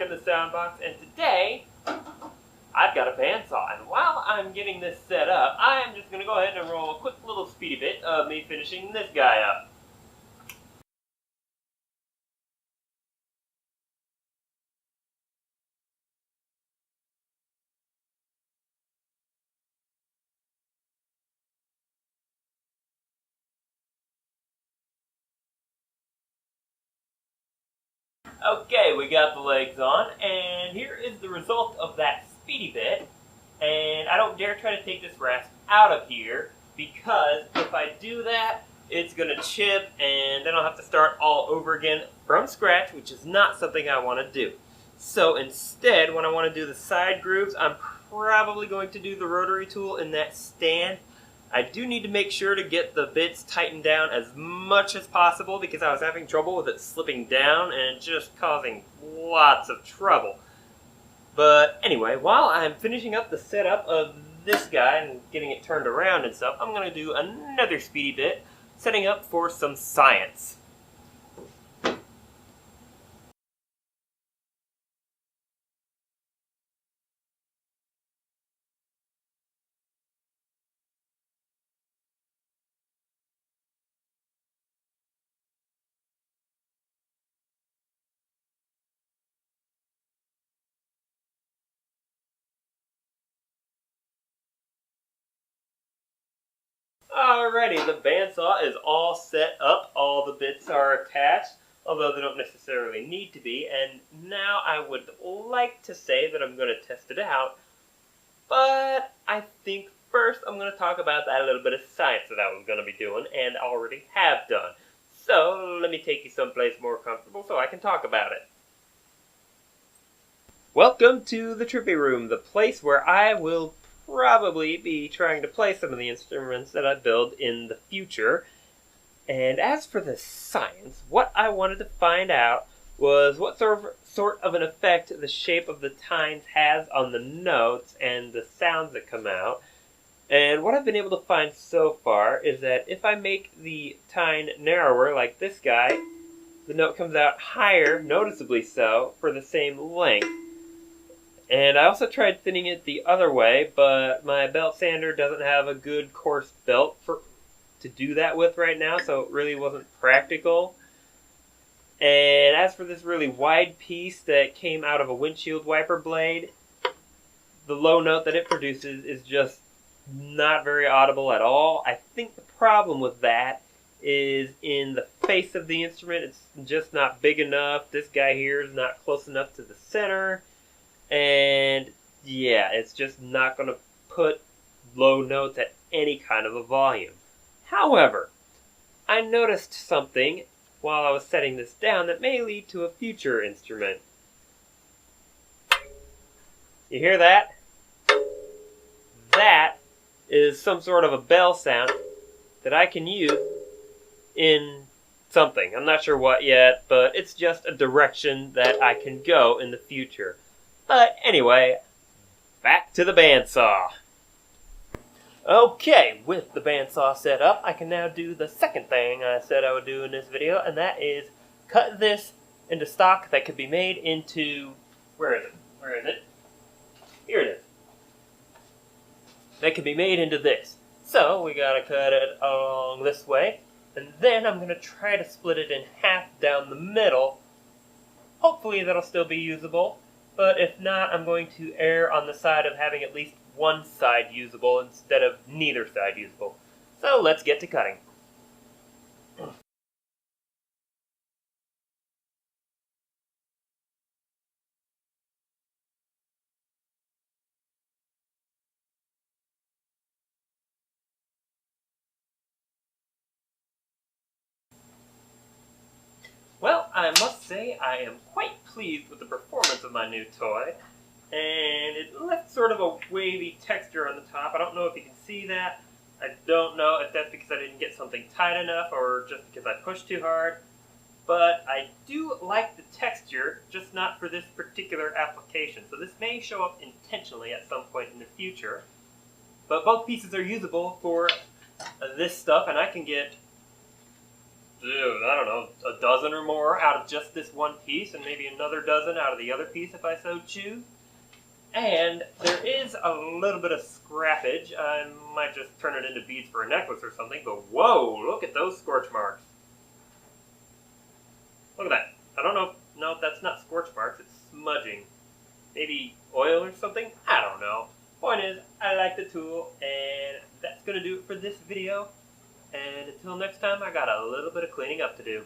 back in the sound box, and today I've got a bandsaw. And while I'm getting this set up, I'm just going to go ahead and roll a quick little speedy bit of me finishing this guy up. Okay, we got the legs on, and here is the result of that speedy bit. And I don't dare try to take this rasp out of here, because if I do that, it's going to chip, and then I'll have to start all over again from scratch, which is not something I want to do. So instead, when I want to do the side grooves, I'm probably going to do the rotary tool in that stand. I do need to make sure to get the bits tightened down as much as possible because I was having trouble with it slipping down and just causing lots of trouble. But anyway, while I'm finishing up the setup of this guy and getting it turned around and stuff, I'm going to do another speedy bit, setting up for some science. Alrighty, the bandsaw is all set up. All the bits are attached, although they don't necessarily need to be. And now I would like to say that I'm going to test it out. But I think first I'm going to talk about that little bit of science that I was going to be doing and already have done. So let me take you someplace more comfortable so I can talk about it. Welcome to the Trippy Room, the place where I will probably be trying to play some of the instruments that I build in the future. And as for the science, what I wanted to find out was what sort of an effect the shape of the tines has on the notes and the sounds that come out. And what I've been able to find so far is that if I make the tine narrower, like this guy, the note comes out higher, noticeably so, for the same length. And I also tried thinning it the other way, but my belt sander doesn't have a good coarse belt to do that with right now, so it really wasn't practical. And as for this really wide piece that came out of a windshield wiper blade, the low note that it produces is just not very audible at all. I think the problem with that is in the face of the instrument. It's just not big enough. This guy here is not close enough to the center. And yeah, it's just not going to put low notes at any kind of a volume. However, I noticed something while I was setting this down that may lead to a future instrument. You hear that? That is some sort of a bell sound that I can use in something. I'm not sure what yet, but it's just a direction that I can go in the future. But anyway, back to the bandsaw. Okay, with the bandsaw set up, I can now do the second thing I said I would do in this video, and that is cut this into stock that could be made into... Where is it? Here it is. That could be made into this. So, we gotta cut it along this way, and then I'm gonna try to split it in half down the middle. Hopefully that'll still be usable. But if not, I'm going to err on the side of having at least one side usable instead of neither side usable. So let's get to cutting. Well, I must say I am quite pleased with the performance of my new toy. And it left sort of a wavy texture on the top. I don't know if you can see that. I don't know if that's because I didn't get something tight enough or just because I pushed too hard. But I do like the texture, just not for this particular application. So this may show up intentionally at some point in the future. But both pieces are usable for this stuff, and I can get dude, I don't know, a dozen or more out of just this one piece, and maybe another dozen out of the other piece if I so choose. And there is a little bit of scrappage. I might just turn it into beads for a necklace or something, but whoa, look at those scorch marks. Look at that. I don't know. No, that's not scorch marks, it's smudging. Maybe oil or something? I don't know. Point is, I like the tool, and that's going to do it for this video. And until next time, I got a little bit of cleaning up to do.